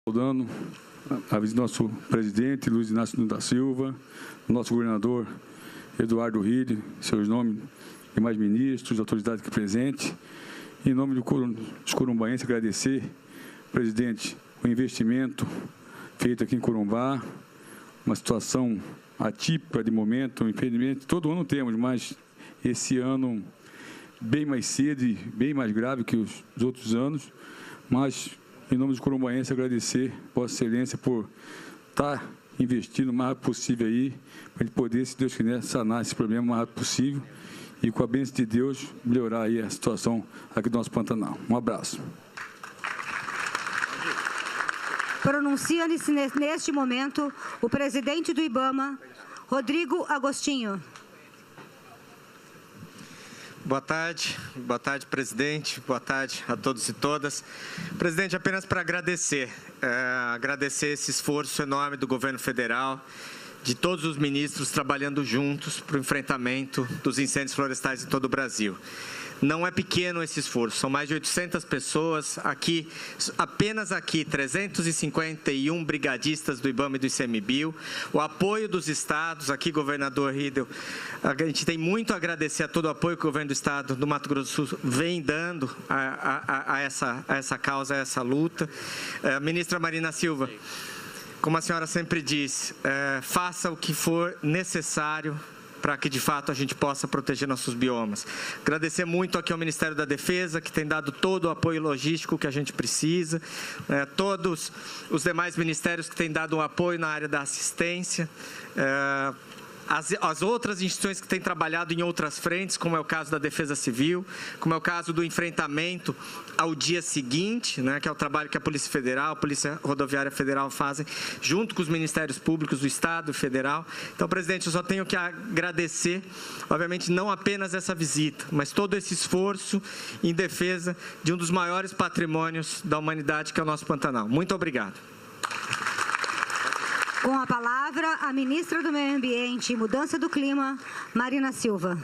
Saudando a visita do nosso presidente, Luiz Inácio da Silva, nosso governador Eduardo Ride, seus nomes, demais ministros, autoridades aqui presentes. Em nome dos corumbaenses, agradecer, presidente, o investimento feito aqui em Corumbá, uma situação atípica de momento, infelizmente, todo ano temos, mas esse ano bem mais cedo e bem mais grave que os outros anos, mas, em nome dos corumbaenses, agradecer Vossa Excelência por estar investindo o mais rápido possível aí, para ele poder, se Deus quiser, sanar esse problema o mais rápido possível e, com a bênção de Deus, melhorar aí a situação aqui do nosso Pantanal. Um abraço. Pronuncia-se neste momento o presidente do IBAMA, Rodrigo Agostinho. Boa tarde, presidente, boa tarde a todos e todas. Presidente, apenas para agradecer esse esforço enorme do governo federal, de todos os ministros trabalhando juntos para o enfrentamento dos incêndios florestais em todo o Brasil. Não é pequeno esse esforço, são mais de 800 pessoas aqui, apenas aqui, 351 brigadistas do IBAMA e do ICMBio, o apoio dos estados, aqui, governador Riedel, a gente tem muito a agradecer a todo o apoio que o governo do estado do Mato Grosso do Sul vem dando a essa causa, a essa luta. Ministra Marina Silva, como a senhora sempre diz, faça o que for necessário para que, de fato, a gente possa proteger nossos biomas. Agradecer muito aqui ao Ministério da Defesa, que tem dado todo o apoio logístico que a gente precisa, todos os demais ministérios que têm dado um apoio na área da assistência, as outras instituições que têm trabalhado em outras frentes, como é o caso da Defesa Civil, como é o caso do enfrentamento ao dia seguinte, que é o trabalho que a Polícia Federal, a Polícia Rodoviária Federal fazem, junto com os Ministérios Públicos do Estado e Federal. Então, presidente, eu só tenho que agradecer, obviamente, não apenas essa visita, mas todo esse esforço em defesa de um dos maiores patrimônios da humanidade, que é o nosso Pantanal. Muito obrigado. Com a palavra, a ministra do Meio Ambiente e Mudança do Clima, Marina Silva.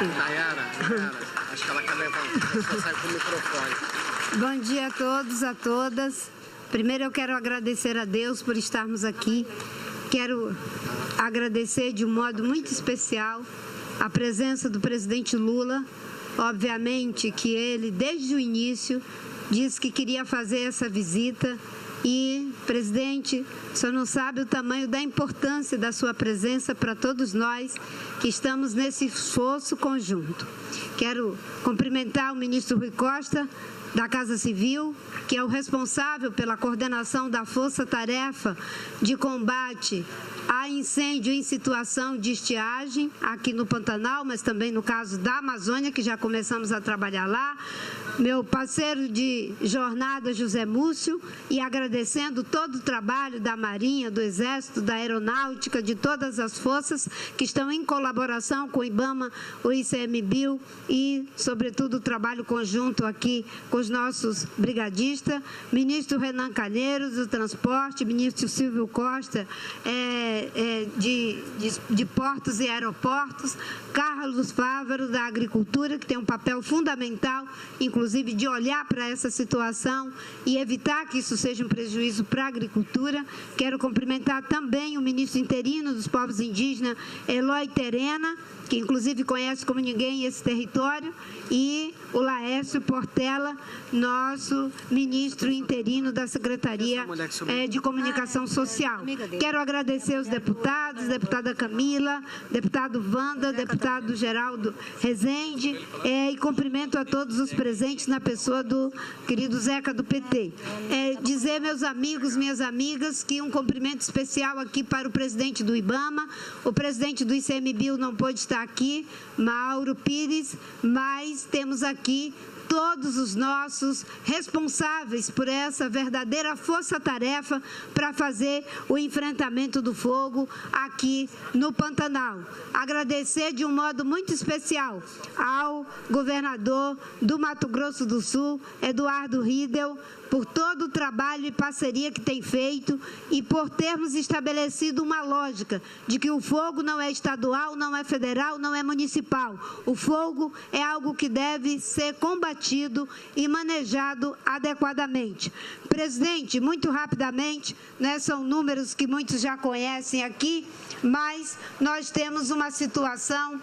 Nayara, acho que ela quer levantar, sai com o microfone. Bom dia a todos, a todas. Primeiro eu quero agradecer a Deus por estarmos aqui. Quero agradecer de um modo muito especial a presença do presidente Lula. Obviamente que ele, desde o início, disse que queria fazer essa visita. E, presidente, o senhor não sabe o tamanho da importância da sua presença para todos nós que estamos nesse esforço conjunto. Quero cumprimentar o ministro Rui Costa, da Casa Civil, que é o responsável pela coordenação da força-tarefa de combate a incêndio em situação de estiagem aqui no Pantanal, mas também no caso da Amazônia, que já começamos a trabalhar lá. Meu parceiro de jornada, José Múcio, e agradecendo todo o trabalho da Marinha, do Exército, da Aeronáutica, de todas as forças que estão em colaboração com o IBAMA, o ICMBio e, sobretudo, o trabalho conjunto aqui com os nossos brigadistas, ministro Renan Calheiros, do Transporte, ministro Silvio Costa, de Portos e Aeroportos, Carlos Fávaro, da Agricultura, que tem um papel fundamental, inclusive, de olhar para essa situação e evitar que isso seja um prejuízo para a agricultura. Quero cumprimentar também o ministro interino dos povos indígenas, Eloy Terena, que inclusive conhece como ninguém esse território, e o Laércio Portela, nosso ministro interino da Secretaria de Comunicação Social. Quero agradecer os deputados, deputada Camila, deputado Wanda, deputado Geraldo Rezende, e cumprimento a todos os presentes na pessoa do querido Zeca do PT. Dizer, meus amigos, minhas amigas, que um cumprimento especial aqui para o presidente do IBAMA, o presidente do ICMBio não pôde estar aqui, Mauro Pires, mas temos aqui todos os nossos responsáveis por essa verdadeira força-tarefa para fazer o enfrentamento do fogo aqui no Pantanal. Agradecer de um modo muito especial ao governador do Mato Grosso do Sul, Eduardo Riedel, por todo o trabalho e parceria que tem feito e por termos estabelecido uma lógica de que o fogo não é estadual, não é federal, não é municipal. O fogo é algo que deve ser combatido e manejado adequadamente. Presidente, muito rapidamente, né, são números que muitos já conhecem aqui, mas nós temos uma situação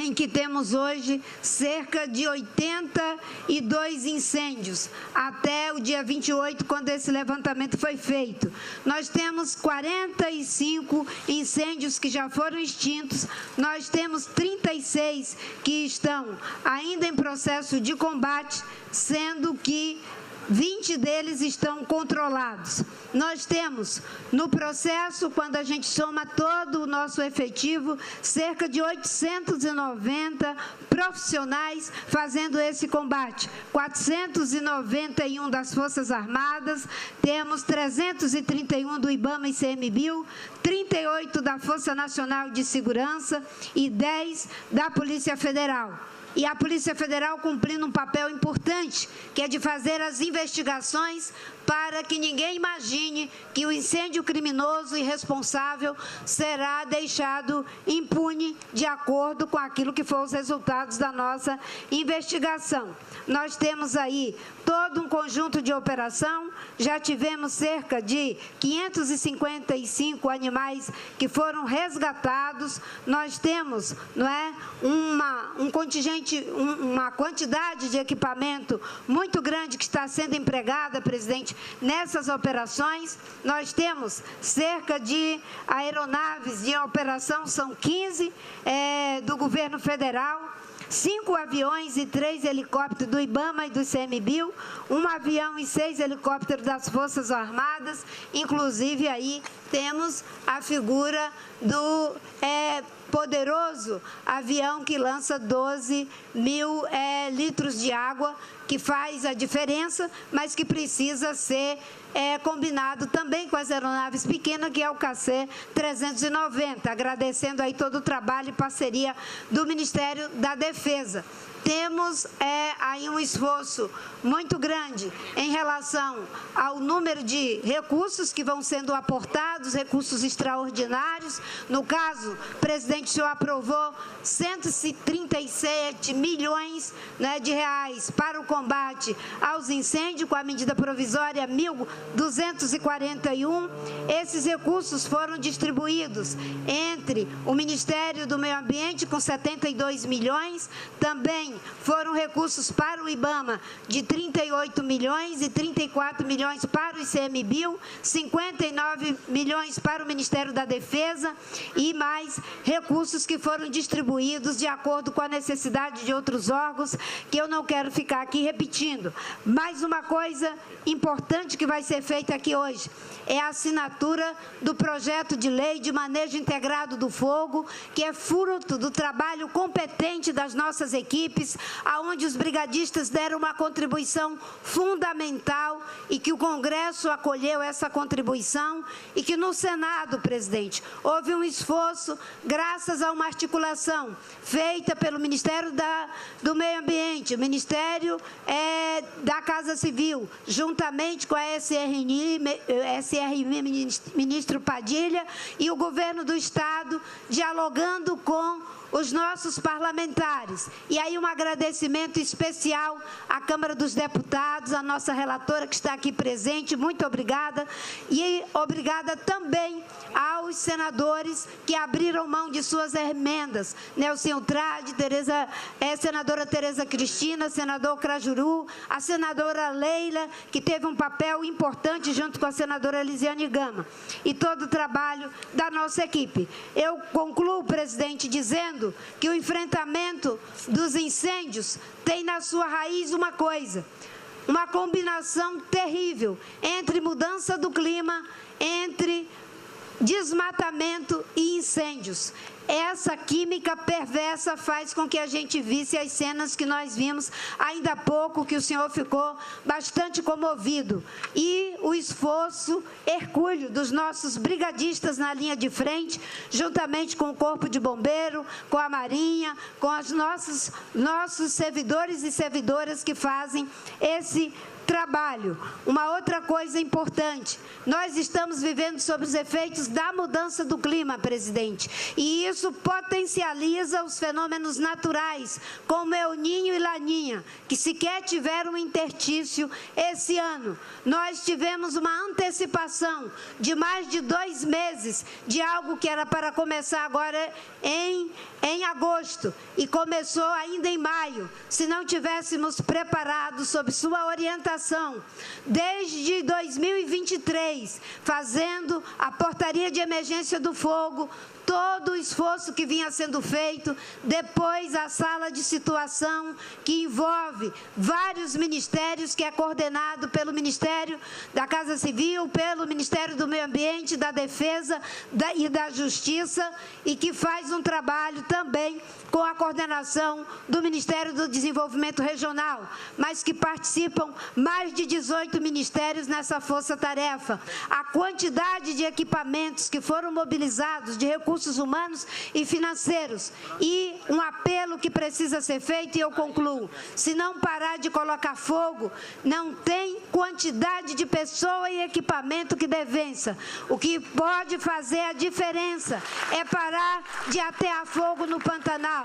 em que temos hoje cerca de 82 incêndios, até o dia 28, quando esse levantamento foi feito. Nós temos 45 incêndios que já foram extintos, nós temos 36 que estão ainda em processo de combate, sendo que 20 deles estão controlados. Nós temos, no processo, quando a gente soma todo o nosso efetivo, cerca de 890 profissionais fazendo esse combate. 491 das Forças Armadas, temos 331 do IBAMA e ICMBio, 38 da Força Nacional de Segurança e 10 da Polícia Federal. E a Polícia Federal cumprindo um papel importante, que é de fazer as investigações para que ninguém imagine que o incêndio criminoso e irresponsável será deixado impune de acordo com aquilo que foram os resultados da nossa investigação. Nós temos aí todo um conjunto de operação, já tivemos cerca de 555 animais que foram resgatados, nós temos, não é, um contingente, uma quantidade de equipamento muito grande que está sendo empregada, presidente, nessas operações. Nós temos cerca de aeronaves de operação, são 15 do governo federal, 5 aviões e 3 helicópteros do IBAMA e do ICMBio, 1 avião e 6 helicópteros das Forças Armadas, inclusive aí temos a figura do poderoso avião que lança 12 mil litros de água, que faz a diferença, mas que precisa ser combinado também com as aeronaves pequenas, que é o KC-390, agradecendo aí todo o trabalho e parceria do Ministério da Defesa. Temos aí um esforço muito grande em relação ao número de recursos que vão sendo aportados, recursos extraordinários. No caso, presidente, o senhor aprovou 137 milhões de reais para o combate aos incêndios, com a medida provisória 1.241. Esses recursos foram distribuídos entre o Ministério do Meio Ambiente, com 72 milhões, também foram recursos para o IBAMA de 38 milhões e 34 milhões para o ICMBio, 59 milhões para o Ministério da Defesa e mais recursos que foram distribuídos de acordo com a necessidade de outros órgãos, que eu não quero ficar aqui repetindo. Mais uma coisa importante que vai ser feita aqui hoje é a assinatura do projeto de lei de manejo integrado do fogo, que é fruto do trabalho competente das nossas equipes, aonde os brigadistas deram uma contribuição fundamental e que o Congresso acolheu essa contribuição e que no Senado, presidente, houve um esforço, graças a uma articulação feita pelo Ministério do Meio Ambiente, o Ministério da Casa Civil, juntamente com a SRM, ministro Padilha, e o governo do Estado, dialogando com os nossos parlamentares. E aí um agradecimento especial à Câmara dos Deputados, à nossa relatora que está aqui presente, muito obrigada. E obrigada também aos senadores que abriram mão de suas emendas, Nelson Trade, senadora Tereza Cristina, senador Crajuru, a senadora Leila, que teve um papel importante junto com a senadora Elisiane Gama, e todo o trabalho da nossa equipe. Eu concluo, presidente, dizendo que o enfrentamento dos incêndios tem na sua raiz uma coisa, uma combinação terrível entre mudança do clima, entre desmatamento e incêndios. Essa química perversa faz com que a gente visse as cenas que nós vimos ainda há pouco, que o senhor ficou bastante comovido. E o esforço hercúleo dos nossos brigadistas na linha de frente, juntamente com o Corpo de Bombeiro, com a Marinha, com os nossos servidores e servidoras que fazem esse trabalho. Uma outra coisa importante, nós estamos vivendo sob os efeitos da mudança do clima, presidente, e isso potencializa os fenômenos naturais, como El Niño e Laninha, que sequer tiveram interstício esse ano. Nós tivemos uma antecipação de mais de 2 meses de algo que era para começar agora em agosto, e começou ainda em maio, se não tivéssemos preparado sob sua orientação, desde 2023, fazendo a portaria de emergência do fogo, todo o esforço que vinha sendo feito, depois a sala de situação, que envolve vários ministérios, que é coordenado pelo Ministério da Casa Civil, pelo Ministério do Meio Ambiente, da Defesa e da Justiça, e que faz um trabalho também com a coordenação do Ministério do Desenvolvimento Regional, mas que participam mais de 18 ministérios nessa força-tarefa. A quantidade de equipamentos que foram mobilizados, de recursos humanos e financeiros, e um apelo que precisa ser feito, e eu concluo: se não parar de colocar fogo, não tem quantidade de pessoa e equipamento que dê vença. O que pode fazer a diferença é parar de atear fogo no Pantanal.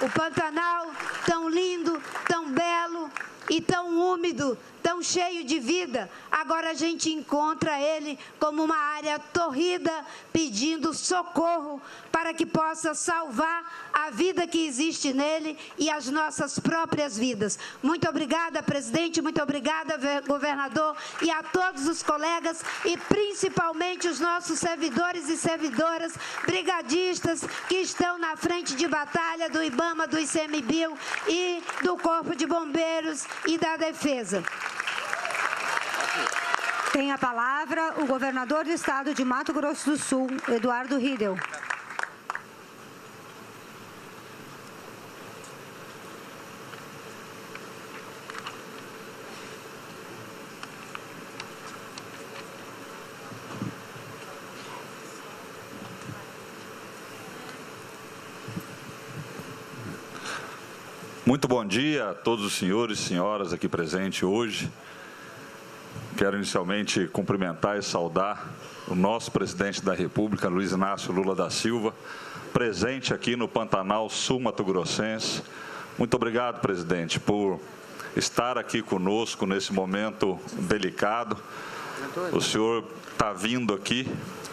O Pantanal, tão lindo, tão belo e tão úmido, tão cheio de vida, agora a gente encontra ele como uma área torrida, pedindo socorro para que possa salvar a vida que existe nele e as nossas próprias vidas. Muito obrigada, presidente, muito obrigada, governador, e a todos os colegas, e principalmente os nossos servidores e servidoras, brigadistas que estão na frente de batalha do IBAMA, do ICMBio e do Corpo de Bombeiros e da Defesa. Tem a palavra o governador do estado de Mato Grosso do Sul, Eduardo Riedel. Muito bom dia a todos os senhores e senhoras aqui presentes hoje. Quero inicialmente cumprimentar e saudar o nosso presidente da República, Luiz Inácio Lula da Silva, presente aqui no Pantanal Sul Mato Grossense. Muito obrigado, presidente, por estar aqui conosco nesse momento delicado. O senhor está vindo aqui,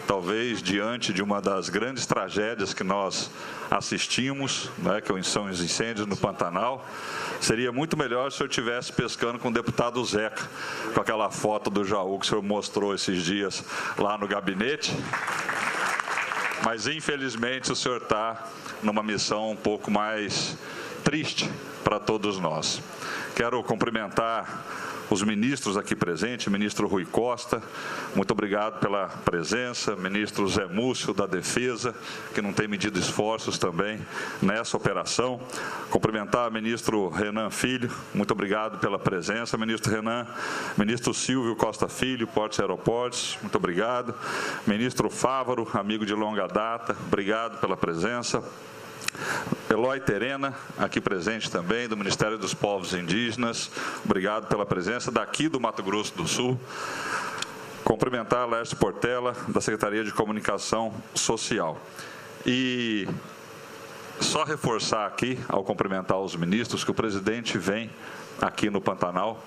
talvez diante de uma das grandes tragédias que nós assistimos, né, que são os incêndios no Pantanal. Seria muito melhor se o senhor estivesse pescando com o deputado Zeca, com aquela foto do Jaú que o senhor mostrou esses dias lá no gabinete. Mas, infelizmente, o senhor está numa missão um pouco mais triste para todos nós. Quero cumprimentar os ministros aqui presentes, ministro Rui Costa, muito obrigado pela presença, ministro Zé Múcio da Defesa, que não tem medido esforços também nessa operação. Cumprimentar o ministro Renan Filho, muito obrigado pela presença, ministro Renan. Ministro Silvio Costa Filho, Portos e Aeroportos, muito obrigado. Ministro Fávaro, amigo de longa data, obrigado pela presença. Eloy Terena, aqui presente também, do Ministério dos Povos Indígenas, obrigado pela presença, daqui do Mato Grosso do Sul. Cumprimentar a Lércio Portela, da Secretaria de Comunicação Social. E só reforçar aqui, ao cumprimentar os ministros, que o presidente vem aqui no Pantanal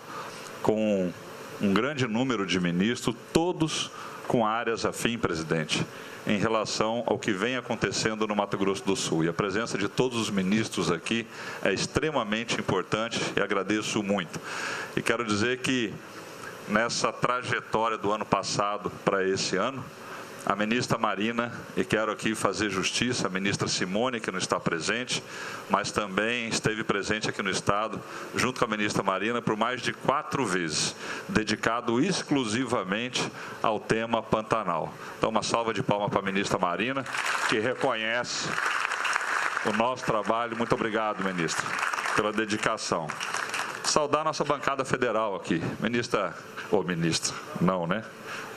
com um grande número de ministros, todos com áreas afim, presidente, em relação ao que vem acontecendo no Mato Grosso do Sul. E a presença de todos os ministros aqui é extremamente importante e agradeço muito. E quero dizer que nessa trajetória do ano passado para esse ano, a ministra Marina, e quero aqui fazer justiça, a ministra Simone, que não está presente, mas também esteve presente aqui no Estado, junto com a ministra Marina, por mais de 4 vezes, dedicado exclusivamente ao tema Pantanal. Então, uma salva de palmas para a ministra Marina, que reconhece o nosso trabalho. Muito obrigado, ministra, pela dedicação. Saudar nossa bancada federal aqui, ministra, não, né?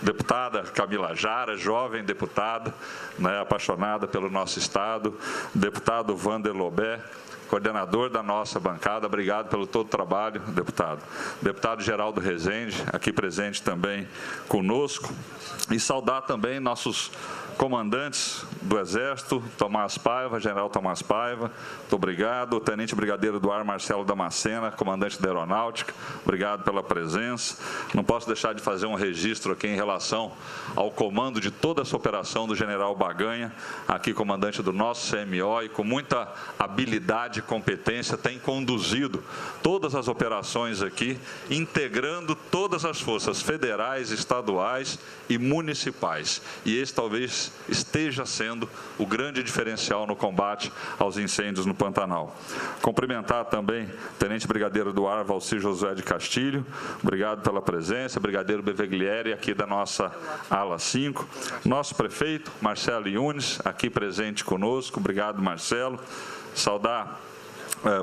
Deputada Camila Jara, jovem deputada, né, apaixonada pelo nosso Estado, deputado Vander Lobé, coordenador da nossa bancada, obrigado pelo todo o trabalho, deputado. Deputado Geraldo Rezende, aqui presente também conosco, e saudar também nossos comandantes do Exército, Tomás Paiva, General Tomás Paiva, muito obrigado. O Tenente Brigadeiro do Ar, Marcelo Damascena, comandante da Aeronáutica, obrigado pela presença. Não posso deixar de fazer um registro aqui em relação ao comando de toda essa operação do General Baganha, aqui comandante do nosso CMO, e com muita habilidade e competência tem conduzido todas as operações aqui, integrando todas as forças federais, estaduais e municipais. E esse talvez esteja sendo o grande diferencial no combate aos incêndios no Pantanal. Cumprimentar também o Tenente Brigadeiro do Ar, Valci Josué de Castilho, obrigado pela presença, Brigadeiro Beveglieri, aqui da nossa ala 5, nosso prefeito, Marcelo Yunes, aqui presente conosco, obrigado, Marcelo. Saudar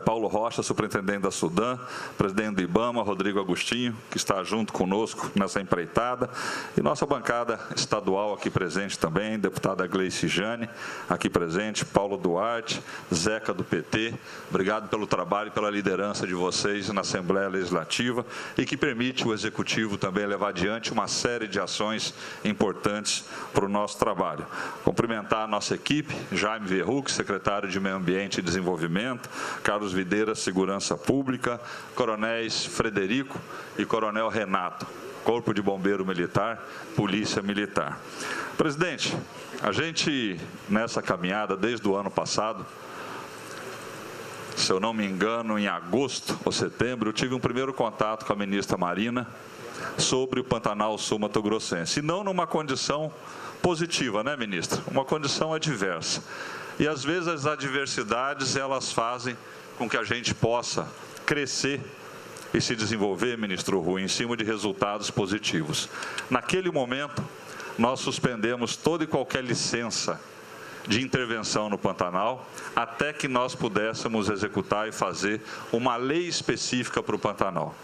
Paulo Rocha, superintendente da Sudam, presidente do IBAMA, Rodrigo Agostinho, que está junto conosco nessa empreitada, e nossa bancada estadual aqui presente também, deputada Gleice Jane, aqui presente, Paulo Duarte, Zeca do PT, obrigado pelo trabalho e pela liderança de vocês na Assembleia Legislativa, e que permite o Executivo também levar adiante uma série de ações importantes para o nosso trabalho. Cumprimentar a nossa equipe, Jaime Verruc, secretário de Meio Ambiente e Desenvolvimento, Carlos Videira, Segurança Pública, Coronéis Frederico e Coronel Renato, Corpo de Bombeiro Militar, Polícia Militar. Presidente, a gente, nessa caminhada, desde o ano passado, se eu não me engano, em agosto ou setembro, eu tive um primeiro contato com a ministra Marina sobre o Pantanal Sul-Mato-Grossense, e não numa condição positiva, né, ministra? Uma condição adversa. E, às vezes, as adversidades, elas fazem com que a gente possa crescer e se desenvolver, ministro Rui, em cima de resultados positivos. Naquele momento, nós suspendemos toda e qualquer licença de intervenção no Pantanal, até que nós pudéssemos executar e fazer uma lei específica para o Pantanal.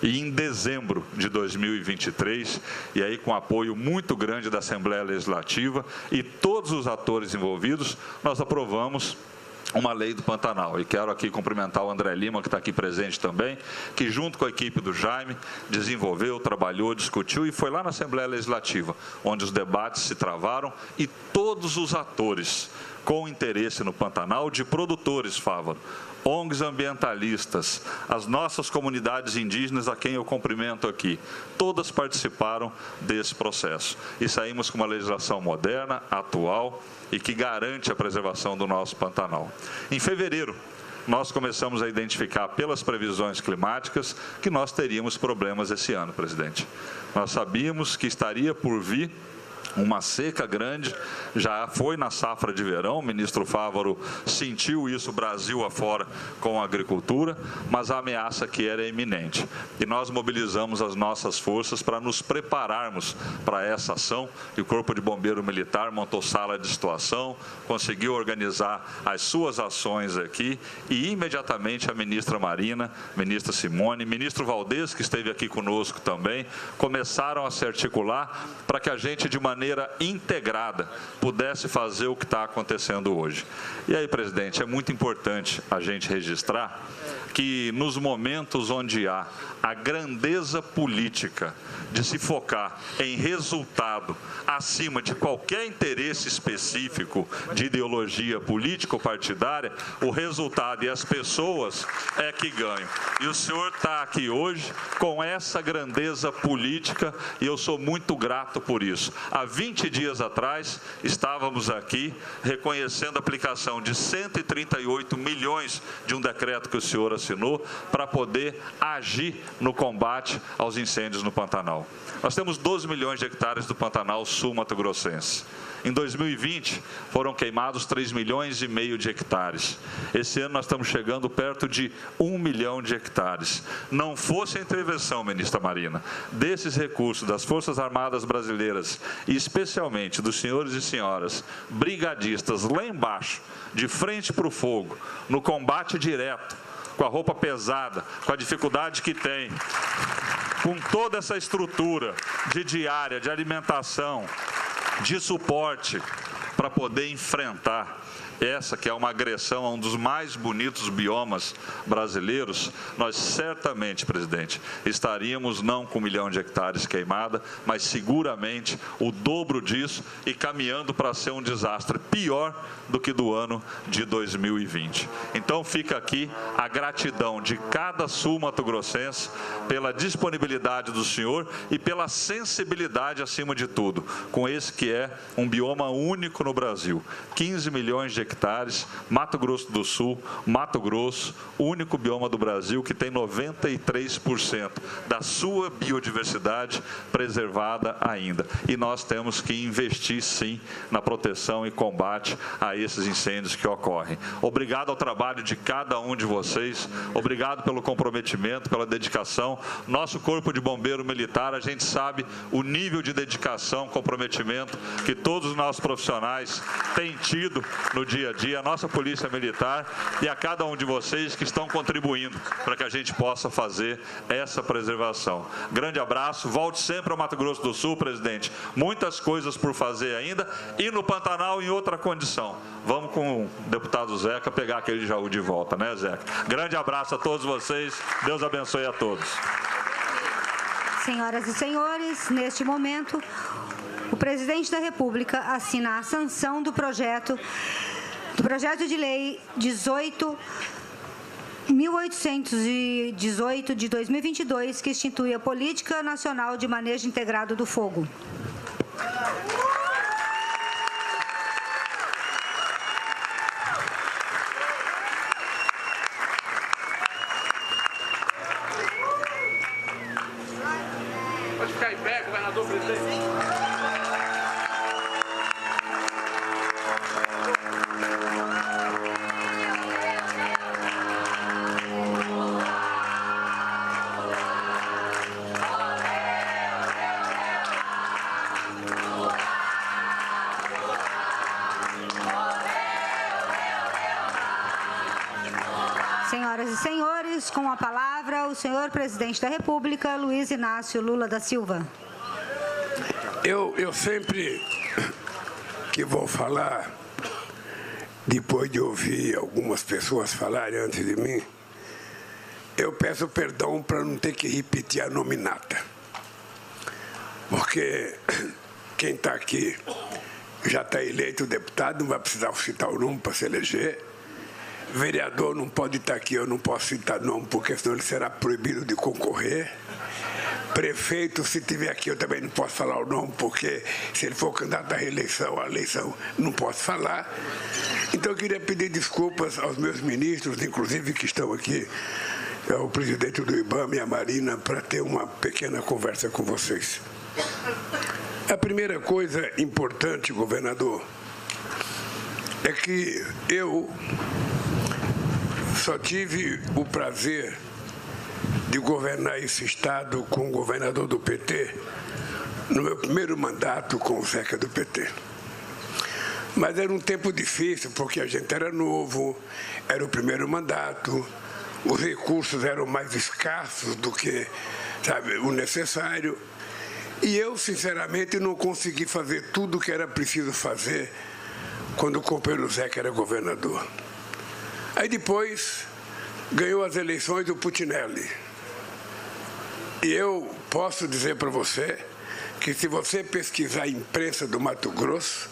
E em dezembro de 2023, e aí com apoio muito grande da Assembleia Legislativa e todos os atores envolvidos, nós aprovamos uma lei do Pantanal. E quero aqui cumprimentar o André Lima, que está aqui presente também, que junto com a equipe do Jaime, desenvolveu, trabalhou, discutiu, e foi lá na Assembleia Legislativa, onde os debates se travaram, e todos os atores com interesse no Pantanal, de produtores, Fávaro, ONGs ambientalistas, as nossas comunidades indígenas, a quem eu cumprimento aqui, todas participaram desse processo. E saímos com uma legislação moderna, atual, e que garante a preservação do nosso Pantanal. Em fevereiro, nós começamos a identificar pelas previsões climáticas que nós teríamos problemas esse ano, presidente. Nós sabíamos que estaria por vir uma seca grande, já foi na safra de verão, o ministro Fávaro sentiu isso Brasil afora com a agricultura, mas a ameaça aqui era iminente. E nós mobilizamos as nossas forças para nos prepararmos para essa ação, e o Corpo de Bombeiro Militar montou sala de situação, conseguiu organizar as suas ações aqui, e imediatamente a ministra Marina, ministra Simone, ministro Valdez, que esteve aqui conosco também, começaram a se articular para que a gente, de maneira integrada, pudesse fazer o que está acontecendo hoje. E aí, presidente, é muito importante a gente registrar que nos momentos onde há a grandeza política de se focar em resultado acima de qualquer interesse específico de ideologia político-partidária, o resultado e as pessoas é que ganham. E o senhor está aqui hoje com essa grandeza política, e eu sou muito grato por isso. A 20 dias atrás, estávamos aqui reconhecendo a aplicação de 138 milhões de um decreto que o senhor assinou para poder agir no combate aos incêndios no Pantanal. Nós temos 12 milhões de hectares do Pantanal sul-mato-grossense. Em 2020, foram queimados 3,5 milhões de hectares. Esse ano nós estamos chegando perto de 1 milhão de hectares. Não fosse a intervenção, ministra Marina, desses recursos das Forças Armadas Brasileiras, e especialmente dos senhores e senhoras brigadistas lá embaixo, de frente para o fogo, no combate direto, com a roupa pesada, com a dificuldade que tem, com toda essa estrutura de diária, de alimentação, de suporte para poder enfrentar essa que é uma agressão a um dos mais bonitos biomas brasileiros, nós certamente, presidente, estaríamos não com 1 milhão de hectares queimada, mas seguramente o dobro disso e caminhando para ser um desastre pior do que do ano de 2020. Então fica aqui a gratidão de cada sul-mato-grossense pela disponibilidade do senhor e pela sensibilidade, acima de tudo, com esse que é um bioma único no Brasil. 15 milhões de hectares, Mato Grosso do Sul, Mato Grosso, o único bioma do Brasil que tem 93% da sua biodiversidade preservada ainda. E nós temos que investir, sim, na proteção e combate a esses incêndios que ocorrem. Obrigado ao trabalho de cada um de vocês, obrigado pelo comprometimento, pela dedicação. Nosso Corpo de Bombeiro Militar, a gente sabe o nível de dedicação, comprometimento que todos os nossos profissionais têm tido no dia a dia, a nossa Polícia Militar e a cada um de vocês que estão contribuindo para que a gente possa fazer essa preservação. Grande abraço, volte sempre ao Mato Grosso do Sul, presidente. Muitas coisas por fazer ainda e no Pantanal em outra condição. Vamos com o deputado Zeca pegar aquele Jaú de volta, né, Zeca? Grande abraço a todos vocês, Deus abençoe a todos. Senhoras e senhores, neste momento, o presidente da República assina a sanção do projeto de lei 18.818 de 2022, que institui a Política Nacional de Manejo Integrado do Fogo. Pode ficar em pé, governador presidente. Senhoras e senhores, com a palavra o senhor presidente da República, Luiz Inácio Lula da Silva. Eu sempre que vou falar, depois de ouvir algumas pessoas falarem antes de mim, eu peço perdão para não ter que repetir a nominata. Porque quem está aqui já está eleito deputado, não vai precisar citar o nome para se eleger. Vereador não pode estar aqui, eu não posso citar nome, porque senão ele será proibido de concorrer. Prefeito, se estiver aqui, eu também não posso falar o nome, porque se ele for candidato à reeleição, a eleição, não posso falar. Então, eu queria pedir desculpas aos meus ministros, inclusive que estão aqui, o presidente do IBAMA e a Marina, para ter uma pequena conversa com vocês. A primeira coisa importante, governador, é que eu só tive o prazer de governar esse estado com o governador do PT no meu primeiro mandato com o Zeca do PT. Mas era um tempo difícil, porque a gente era novo, era o primeiro mandato, os recursos eram mais escassos do que, sabe, o necessário. E eu, sinceramente, não consegui fazer tudo o que era preciso fazer quando o companheiro Zeca era governador. Aí depois ganhou as eleições do Putinelli. E eu posso dizer para você que se você pesquisar a imprensa do Mato Grosso,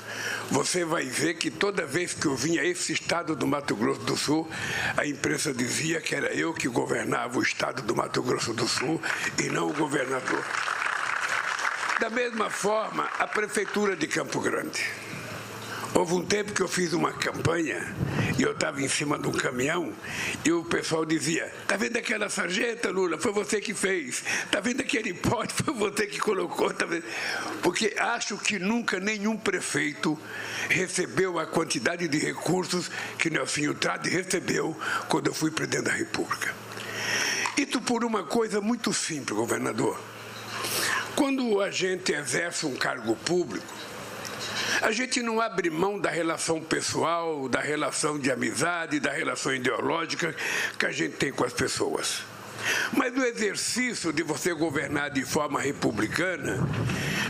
você vai ver que toda vez que eu vinha a esse estado do Mato Grosso do Sul, a imprensa dizia que era eu que governava o estado do Mato Grosso do Sul e não o governador. Da mesma forma, a Prefeitura de Campo Grande. Houve um tempo que eu fiz uma campanha e eu estava em cima de um caminhão e o pessoal dizia: "Tá vendo aquela sarjeta, Lula? Foi você que fez. Tá vendo aquele pote? Foi você que colocou." Tá vendo? Porque acho que nunca nenhum prefeito recebeu a quantidade de recursos que Nelsinho Trade recebeu quando eu fui presidente da República. Isso por uma coisa muito simples, governador. Quando a gente exerce um cargo público, a gente não abre mão da relação pessoal, da relação de amizade, da relação ideológica que a gente tem com as pessoas. Mas o exercício de você governar de forma republicana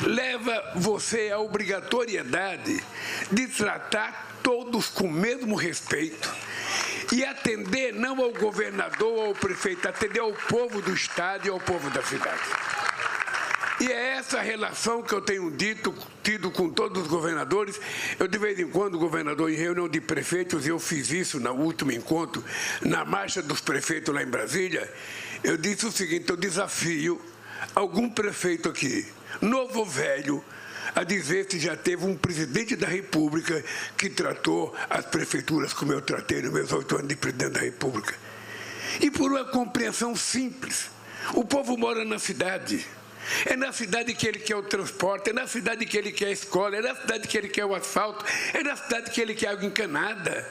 leva você à obrigatoriedade de tratar todos com o mesmo respeito e atender não ao governador ou ao prefeito, atender ao povo do estado e ao povo da cidade. E é essa relação que eu tenho tido com todos os governadores. Eu, de vez em quando, governador, em reunião de prefeitos, eu fiz isso no último encontro, na marcha dos prefeitos lá em Brasília, eu disse o seguinte: eu desafio algum prefeito aqui, novo ou velho, a dizer se já teve um presidente da República que tratou as prefeituras como eu tratei nos meus 8 anos de presidente da República. E por uma compreensão simples, o povo mora na cidade. É na cidade que ele quer o transporte, é na cidade que ele quer a escola, é na cidade que ele quer o asfalto, é na cidade que ele quer água encanada.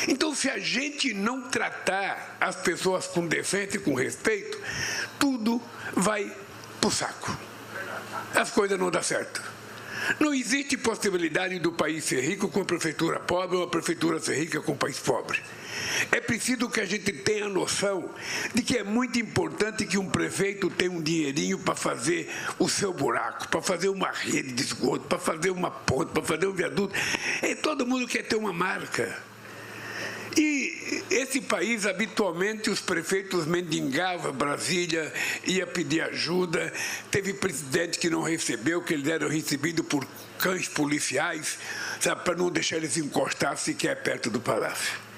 Então, se a gente não tratar as pessoas com decência e com respeito, tudo vai para o saco. As coisas não dão certo. Não existe possibilidade do país ser rico com a prefeitura pobre ou a prefeitura ser rica com o país pobre. É preciso que a gente tenha noção de que é muito importante que um prefeito tenha um dinheirinho para fazer o seu buraco, para fazer uma rede de esgoto, para fazer uma ponte, para fazer um viaduto. Todo mundo quer ter uma marca. E esse país, habitualmente, os prefeitos mendigavam Brasília, ia pedir ajuda. Teve presidente que não recebeu, que eles eram recebidos por cães policiais, sabe, para não deixar eles encostar sequer perto do palácio.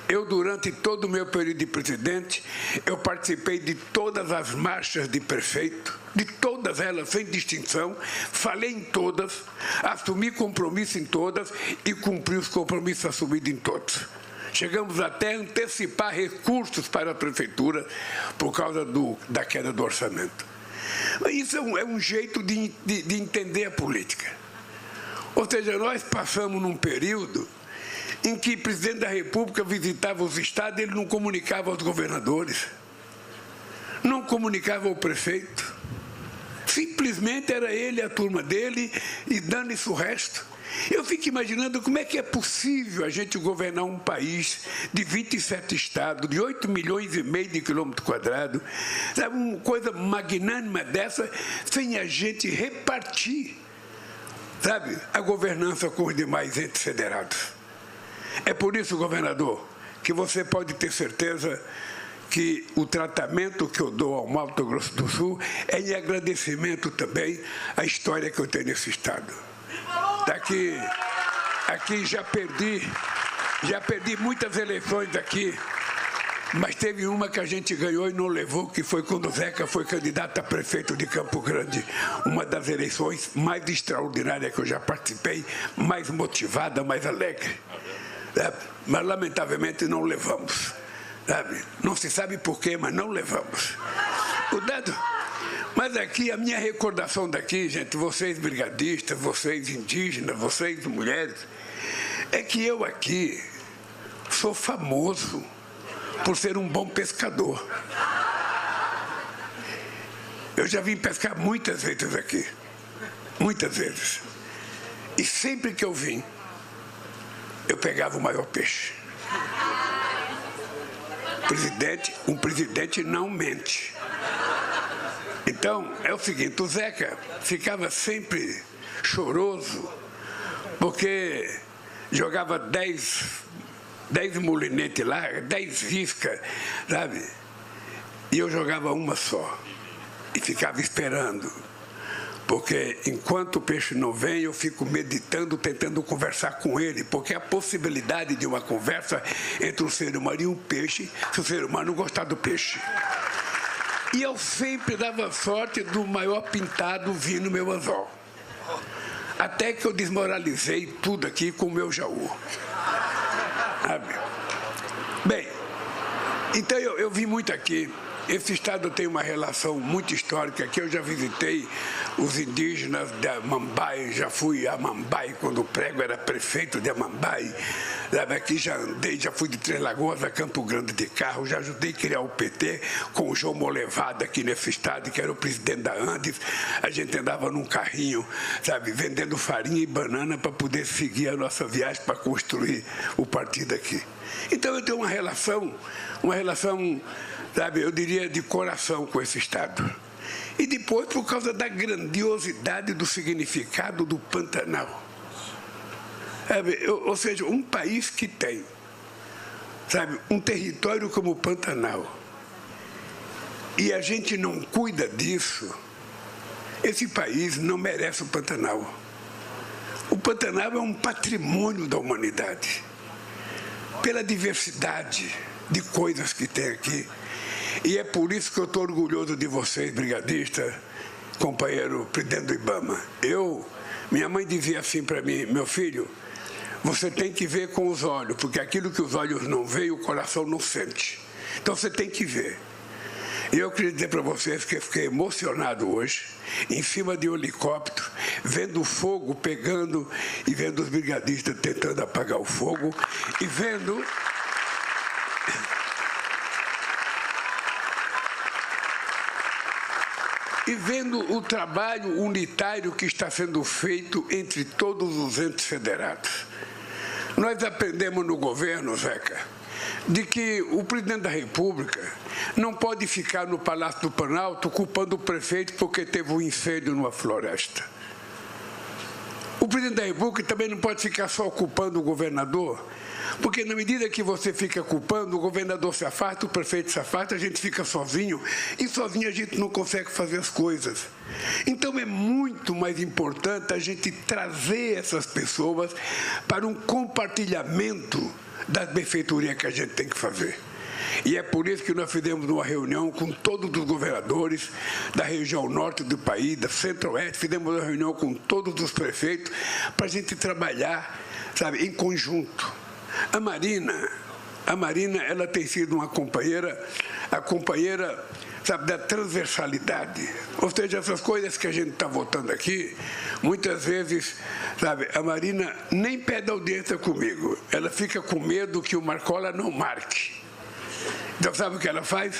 Eu, durante todo o meu período de presidente, eu participei de todas as marchas de prefeito, de todas elas, sem distinção, falei em todas, assumi compromisso em todas e cumpri os compromissos assumidos em todos. Chegamos até a antecipar recursos para a prefeitura por causa da queda do orçamento. Mas isso é um jeito de entender a política. Ou seja, nós passamos num período em que o presidente da República visitava os estados e ele não comunicava aos governadores, não comunicava ao prefeito. Simplesmente era ele, a turma dele, e dane-se o resto. Eu fico imaginando como é que é possível a gente governar um país de 27 estados, de 8 milhões e meio de quilômetros quadrados, sabe, uma coisa magnânima dessa, sem a gente repartir, sabe, a governança com os demais entes federados. É por isso, governador, que você pode ter certeza que o tratamento que eu dou ao Mato Grosso do Sul é em agradecimento também à história que eu tenho nesse estado. Aqui já perdi muitas eleições aqui, mas teve uma que a gente ganhou e não levou, que foi quando o Zeca foi candidato a prefeito de Campo Grande. Uma das eleições mais extraordinárias que eu já participei, mais motivada, mais alegre. Mas, lamentavelmente, não levamos. Não se sabe por quê, mas não levamos. Mas aqui, a minha recordação daqui, gente, vocês brigadistas, vocês indígenas, vocês mulheres, é que eu aqui sou famoso por ser um bom pescador. Eu já vim pescar muitas vezes aqui, muitas vezes. E sempre que eu vim, eu pegava o maior peixe. Um presidente não mente. Então, é o seguinte, o Zeca ficava sempre choroso, porque jogava 10 molinetes lá, 10 riscas, sabe? E eu jogava uma só, e ficava esperando. Porque enquanto o peixe não vem, eu fico meditando, tentando conversar com ele, porque a possibilidade de uma conversa entre um ser humano e um peixe, se o ser humano gostar do peixe. E eu sempre dava sorte do maior pintado vir no meu anzol. Até que eu desmoralizei tudo aqui com o meu Jaú. Sabe? Bem, então eu vim muito aqui. Esse estado tem uma relação muito histórica aqui. Eu já visitei os indígenas de Amambai, já fui a Amambai quando o Prego era prefeito de Amambai. Aqui já andei, já fui de Três Lagoas a Campo Grande de carro, já ajudei a criar o PT com o João Molevada aqui nesse estado, que era o presidente da Andes. A gente andava num carrinho, sabe, vendendo farinha e banana para poder seguir a nossa viagem para construir o partido aqui. Então eu tenho uma relação, sabe, eu diria de coração com esse estado. E depois por causa da grandiosidade do significado do Pantanal. Ou seja, um país que tem, sabe, um território como o Pantanal, e a gente não cuida disso, esse país não merece o Pantanal. O Pantanal é um patrimônio da humanidade, pela diversidade de coisas que tem aqui. E é por isso que eu estou orgulhoso de vocês, brigadista, companheiro presidente do IBAMA. Minha mãe dizia assim para mim, meu filho, você tem que ver com os olhos, porque aquilo que os olhos não veem, o coração não sente. Então você tem que ver. E eu queria dizer para vocês que eu fiquei emocionado hoje, em cima de um helicóptero, vendo o fogo pegando e vendo os brigadistas tentando apagar o fogo e vendo... E vendo o trabalho unitário que está sendo feito entre todos os entes federados. Nós aprendemos no governo, Zeca, de que o presidente da República não pode ficar no Palácio do Planalto culpando o prefeito porque teve um incêndio numa floresta. O presidente da República também não pode ficar só culpando o governador, porque na medida que você fica culpando, o governador se afasta, o prefeito se afasta, a gente fica sozinho, e sozinho a gente não consegue fazer as coisas. Então é muito mais importante a gente trazer essas pessoas para um compartilhamento das benfeitorias que a gente tem que fazer. E é por isso que nós fizemos uma reunião com todos os governadores da região norte do país, da centro-oeste, fizemos uma reunião com todos os prefeitos para a gente trabalhar, sabe, em conjunto. A Marina, ela tem sido uma companheira, a companheira, sabe, da transversalidade. Ou seja, essas coisas que a gente está votando aqui, muitas vezes, sabe, a Marina nem pede audiência comigo. Ela fica com medo que o Marcola não marque. Então, sabe o que ela faz?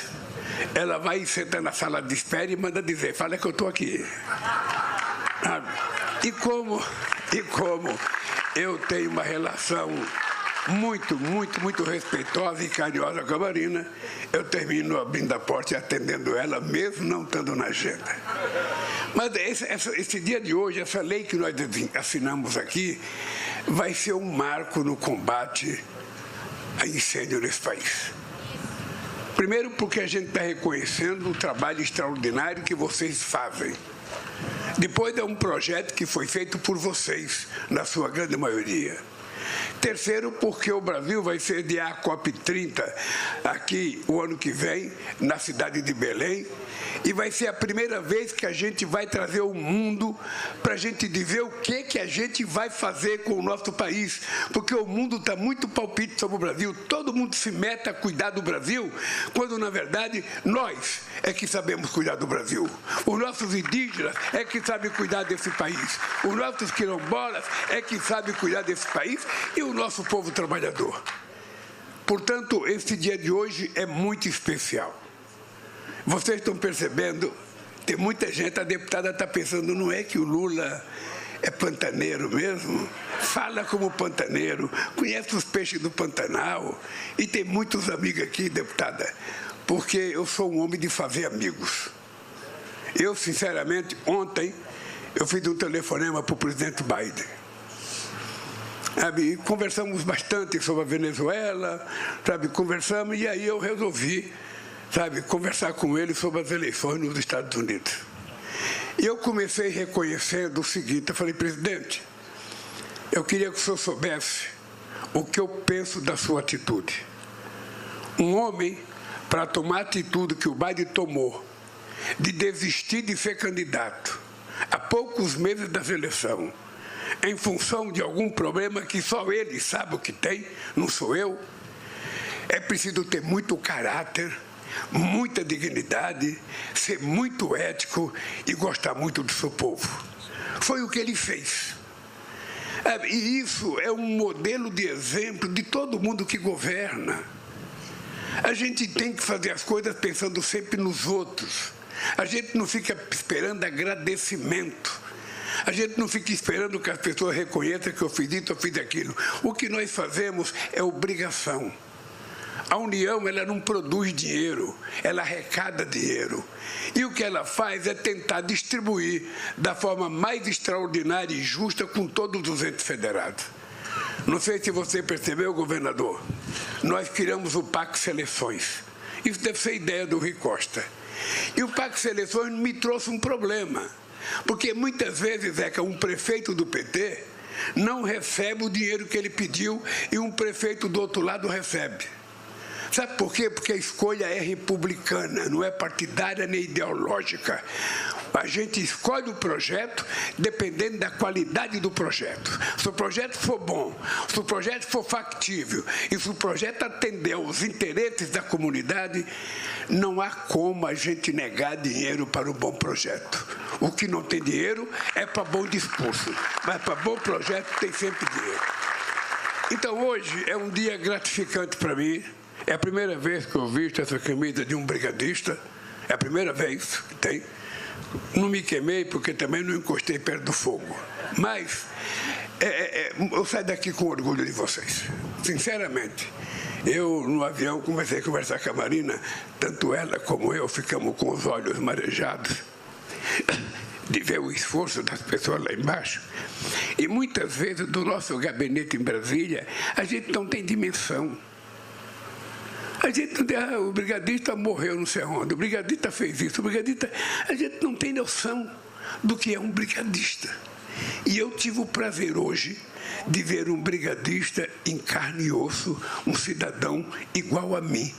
Ela vai sentar na sala de espera e manda dizer, fala que eu estou aqui. E como eu tenho uma relação muito respeitosa e carinhosa com a Marina, eu termino abrindo a porta e atendendo ela, mesmo não estando na agenda. Mas esse dia de hoje, essa lei que nós assinamos aqui, vai ser um marco no combate a incêndio nesse país. Primeiro porque a gente está reconhecendo o trabalho extraordinário que vocês fazem. Depois é um projeto que foi feito por vocês, na sua grande maioria. Terceiro, porque o Brasil vai sediar a COP30 aqui o ano que vem, na cidade de Belém, e vai ser a primeira vez que a gente vai trazer o mundo para a gente dizer o que a gente vai fazer com o nosso país, porque o mundo está muito palpite sobre o Brasil, todo mundo se mete a cuidar do Brasil, quando na verdade nós é que sabemos cuidar do Brasil. Os nossos indígenas é que sabem cuidar desse país, os nossos quilombolas é que sabem cuidar desse país e o nosso povo trabalhador. Portanto, esse dia de hoje é muito especial. Vocês estão percebendo, tem muita gente, a deputada está pensando, não é que o Lula é pantaneiro mesmo? Fala como pantaneiro, conhece os peixes do Pantanal, e tem muitos amigos aqui, deputada, porque eu sou um homem de fazer amigos. Eu, sinceramente, ontem, eu fiz um telefonema para o presidente Biden. Sabe, conversamos bastante sobre a Venezuela, sabe, conversamos, e aí eu resolvi, sabe, conversar com ele sobre as eleições nos Estados Unidos. E eu comecei reconhecendo o seguinte, eu falei, presidente, eu queria que o senhor soubesse o que eu penso da sua atitude. Um homem, para tomar a atitude que o Biden tomou de desistir de ser candidato a poucos meses da eleição, em função de algum problema que só ele sabe o que tem, não sou eu. É preciso ter muito caráter, muita dignidade, ser muito ético e gostar muito do seu povo. Foi o que ele fez. E isso é um modelo de exemplo de todo mundo que governa. A gente tem que fazer as coisas pensando sempre nos outros. A gente não fica esperando agradecimento. A gente não fica esperando que as pessoas reconheçam que eu fiz isso, eu fiz aquilo. O que nós fazemos é obrigação. A União, ela não produz dinheiro, ela arrecada dinheiro. E o que ela faz é tentar distribuir da forma mais extraordinária e justa com todos os entes federados. Não sei se você percebeu, governador, nós criamos o PAC Seleções. Isso deve ser ideia do Rui Costa. E o PAC Seleções me trouxe um problema, porque muitas vezes é que um prefeito do PT não recebe o dinheiro que ele pediu e um prefeito do outro lado recebe. Sabe por quê? Porque a escolha é republicana, não é partidária nem ideológica. A gente escolhe o projeto dependendo da qualidade do projeto. Se o projeto for bom, se o projeto for factível e se o projeto atender aos interesses da comunidade, não há como a gente negar dinheiro para um bom projeto. O que não tem dinheiro é para bom discurso, mas para bom projeto tem sempre dinheiro. Então hoje é um dia gratificante para mim. É a primeira vez que eu visto essa camisa de um brigadista. É a primeira vez que tem. Não me queimei porque também não encostei perto do fogo. Mas eu saio daqui com orgulho de vocês. Sinceramente. Eu, no avião, comecei a conversar com a Marina. Tanto ela como eu ficamos com os olhos marejados de ver o esforço das pessoas lá embaixo. E muitas vezes, do nosso gabinete em Brasília, a gente não tem dimensão. A gente não tem, o brigadista morreu não sei onde, o brigadista fez isso, o brigadista... A gente não tem noção do que é um brigadista. E eu tive o prazer hoje de ver um brigadista em carne e osso, um cidadão igual a mim,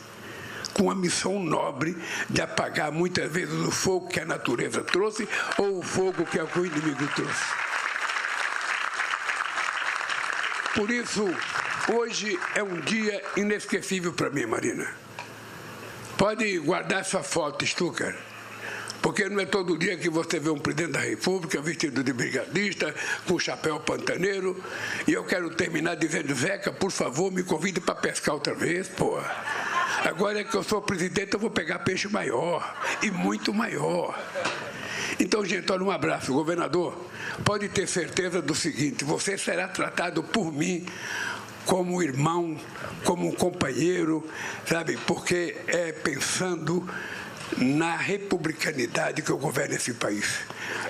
com a missão nobre de apagar muitas vezes o fogo que a natureza trouxe ou o fogo que algum inimigo trouxe. Por isso, hoje é um dia inesquecível para mim, Marina. Pode guardar essa foto, Stucker, porque não é todo dia que você vê um presidente da República vestido de brigadista, com chapéu pantaneiro. E eu quero terminar dizendo, Zeca, por favor, me convide para pescar outra vez, pô. Agora que eu sou presidente, eu vou pegar peixe maior, e muito maior. Então, gente, olha, um abraço. Governador, pode ter certeza do seguinte, você será tratado por mim como irmão, como um companheiro, sabe? Porque é pensando na republicanidade que eu governo esse país.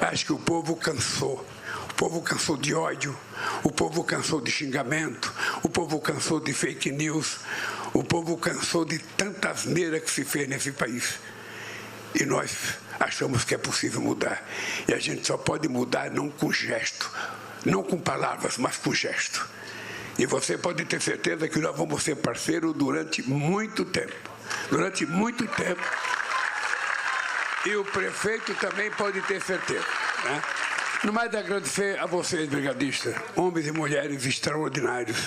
Acho que o povo cansou. O povo cansou de ódio, o povo cansou de xingamento, o povo cansou de fake news, o povo cansou de tanta asneira que se fez nesse país. E nós achamos que é possível mudar. E a gente só pode mudar não com gesto, não com palavras, mas com gesto. E você pode ter certeza que nós vamos ser parceiros durante muito tempo. Durante muito tempo. E o prefeito também pode ter certeza, né? No mais, agradecer a vocês, brigadistas, homens e mulheres extraordinários,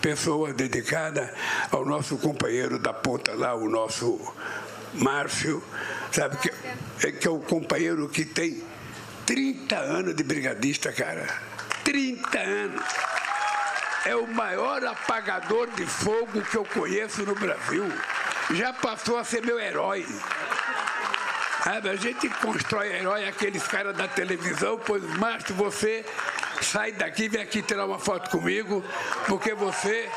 pessoas dedicadas ao nosso companheiro da ponta lá, o nosso Márcio, sabe, que é o companheiro que tem 30 anos de brigadista, cara. 30 anos. É o maior apagador de fogo que eu conheço no Brasil. Já passou a ser meu herói. A gente constrói herói, aqueles caras da televisão, pois, Márcio, você sai daqui e vem aqui tirar uma foto comigo, porque você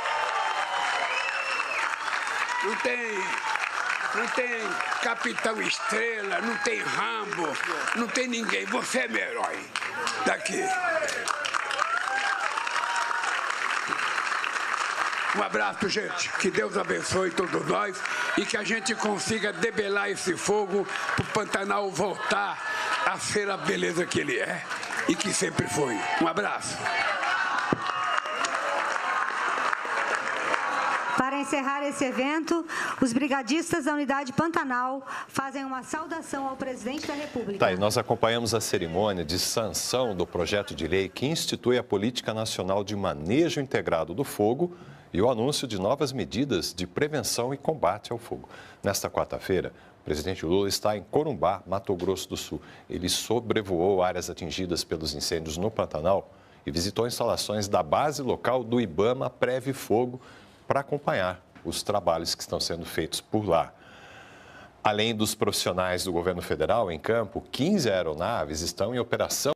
não tem Capitão Estrela, não tem Rambo, não tem ninguém. Você é meu herói. Daqui. Um abraço, gente. Que Deus abençoe todos nós e que a gente consiga debelar esse fogo para o Pantanal voltar a ser a beleza que ele é e que sempre foi. Um abraço. Para encerrar esse evento, os brigadistas da Unidade Pantanal fazem uma saudação ao presidente da República. Tá, e nós acompanhamos a cerimônia de sanção do projeto de lei que institui a Política Nacional de Manejo Integrado do Fogo e o anúncio de novas medidas de prevenção e combate ao fogo. Nesta quarta-feira, o presidente Lula está em Corumbá, Mato Grosso do Sul. Ele sobrevoou áreas atingidas pelos incêndios no Pantanal e visitou instalações da base local do IBAMA Preve Fogo para acompanhar os trabalhos que estão sendo feitos por lá. Além dos profissionais do governo federal em campo, 15 aeronaves estão em operação